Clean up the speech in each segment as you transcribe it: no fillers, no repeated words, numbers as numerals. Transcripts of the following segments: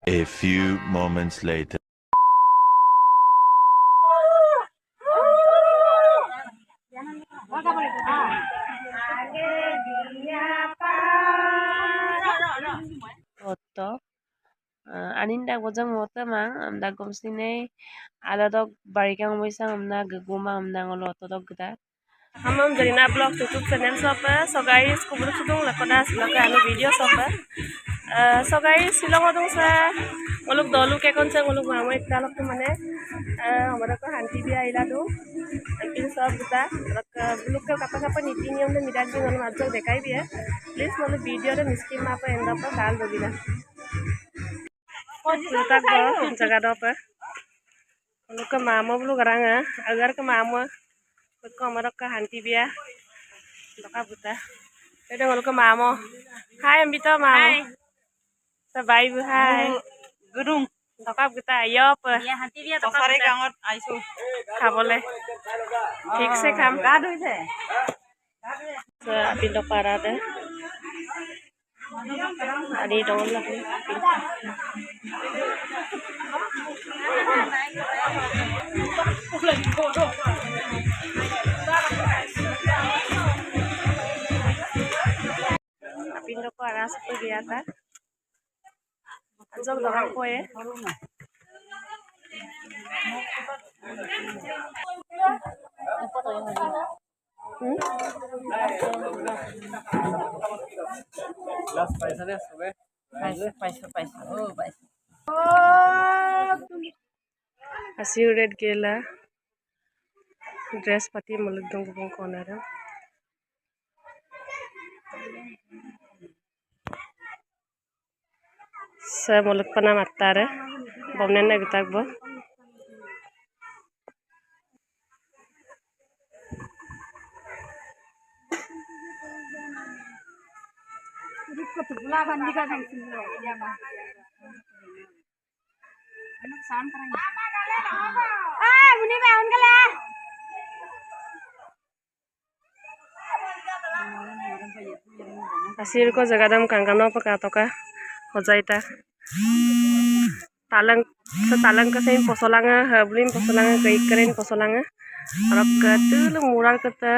A few moments later. Otto aninda gojang wota mang amda gomsine ada dog barikang moisang amda gaguma amda ngolo otto dog gita hamam jarina blog YouTube channel sopa so guys kubur sudung lakoda silaka anu video sopa so guys silong odung sa ngoluk dolu ke konse ngoluk mamo ekta lok tu mane hamara ko hanti dia ila do anpin sob gita lok buluk ke kapa kapa niti niyam de midak di ngoluk ajok dekai dia please ngoluk video de miskin mapa enda pa dal dogina tak go jaga do pa ngoluk ke mamo buluk garanga agar ke mamo ko hamara ko hanti dia doka buta ede ngoluk ke mamo hai ambito mamo sa bai bu hai gurung doka buta ayo pa ya hanti dia doka sare gangot aisu খাবলে ঠিক সে খাম গা ধুইছে পিণ্ড পাৰাতে আদি ডল লাগে পিণ্ড পাৰা সব দিয়া তা আজক দৰং কয়ে Las paisa de sube. Paisa. Oh, paisa. Asiu red gela dress pati muluk dong bong corner sa muluk pana matare bomnen na bitak bo Pula bandi ka nang sinlo ya ma anak sam karang muni ba on kala asir ko jagadam kangkano paka toka hojaita talang ka sein posolanga hablin posolanga kaikren posolanga arok katul mural kata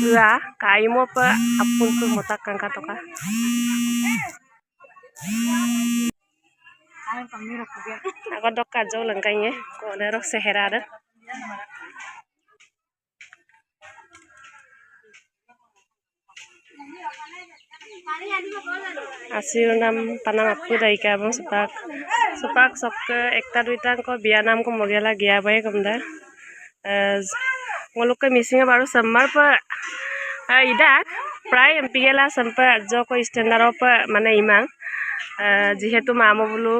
ua kaimo pa apun tu motak kangka toka aku dok kajau langkainya ko derok sehera ada asir nam panam aku dari kabung supak sok ke ekta duita ko biya nam ko mogela gya bae kamda ngoluk ke missing baru semmar pa ida pray empigela sampa jo ko standard pa mane imang jihetu mamo bulu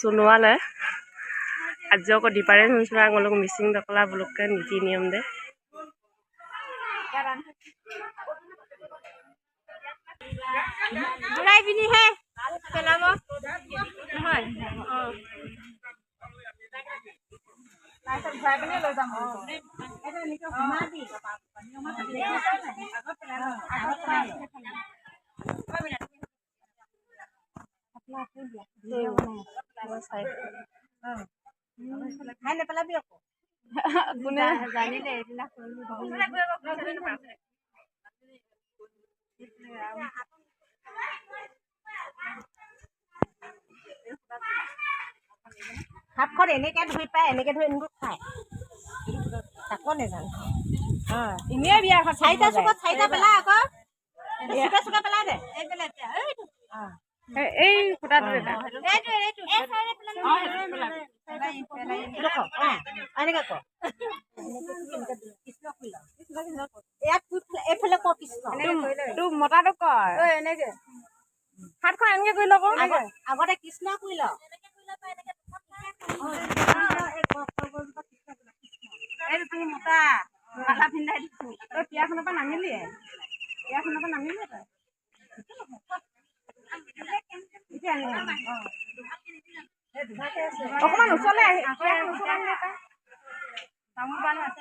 sunuala ajo ko difference hunsra ngoluk missing dakla buluk ke niti niyam de burai bini he pelamo নহয় licence ভাই বনে লৈ যাম এটা নিকে ঘুমা দি নিয়মত আগত পেলানো আগত আপনা আপনি দিয়া খাই নেপেলাবি আকৌ কোনে জানিলে এইবিলাক হাতখন এনেকে ধুই পাই এনেকে ধুই এনেকৈ খায় তাকো নেজানো এনেই বিয়া চাৰিটা চুকত চাৰিটা পেলাই আকৌ চুকে পেলাই দে এই ফুটাটো এটা এনেকে ক এইফালে ক কৃষ্ণ তোৰ মতাটো কয় এনেকে হাতখন এনেকে কৰি ল'ব আগতে কৃষ্ণ কৰি ল তুমি মতা মাথা পিন্ধাই দিছো তই পিয়াখনৰ পৰা নামিলিয়ে তই অকমান ওচৰলে ডাঙৰ মানুহ আছে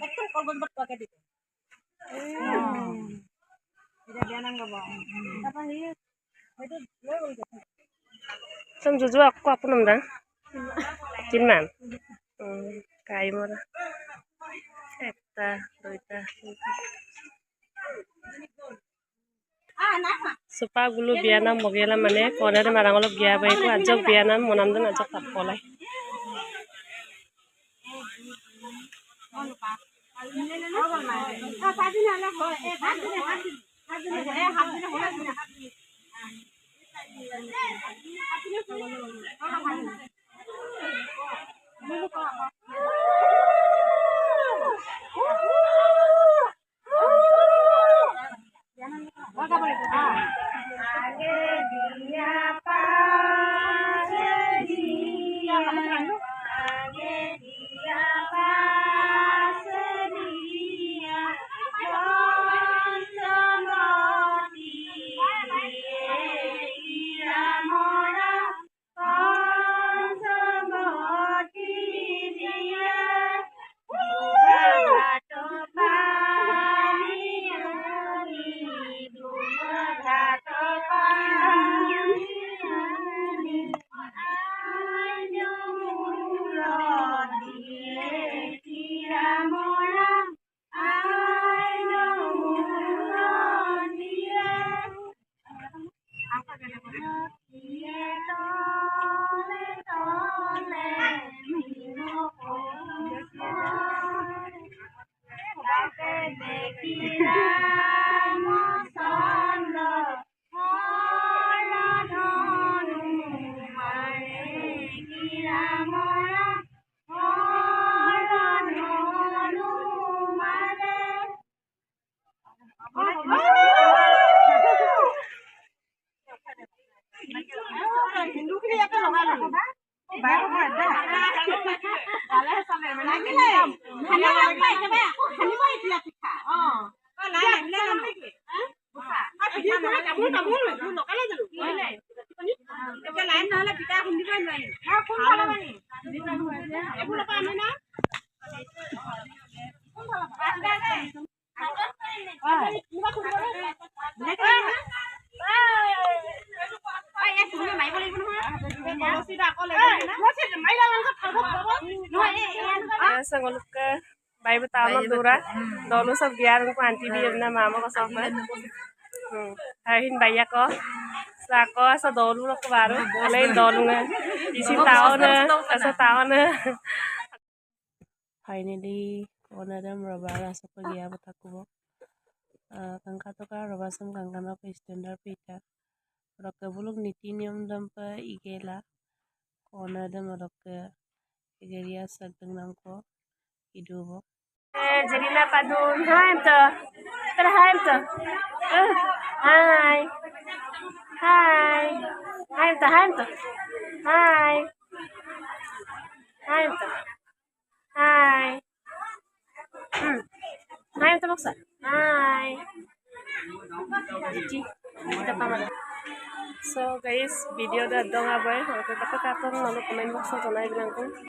একদম কলগছবোৰত পোৱাকে দিছে এতিয়া বিয়া নাম গাব তাৰপৰা সি হয়তো লৈ গ'লগৈ Som juju aku apa namanya? Cinman. Kayu mana? Eta, doita. Supa gulu biana mogela mane kona de marang olop gya bai ko ajok biana monam den ajok tap polai. Sangoluk ke bayi betama dura, dulu sebiar aku anti biar nama mama kosong kan, hahin bayi aku, sako asa dulu aku baru, mulai dulu nih, isi tahun nih, asa tahun nih. Finally, kona dem robara asa pergi apa taku, kangka tu kan robasam kangka na pe standard pita, rokke buluk niti niam dem pe igela, kona dem rokke igeria sedang nangko. Idubo. Jadi na padun. Hai to. Hai to. Hai. Hai. Hai to. Hai to. Hai. Hai to. Hai. Hai to maksa. Hai. Cici. Kita pamana. So guys, video dah dong abai. Kalau kita katong lalu komen box atau naik bilang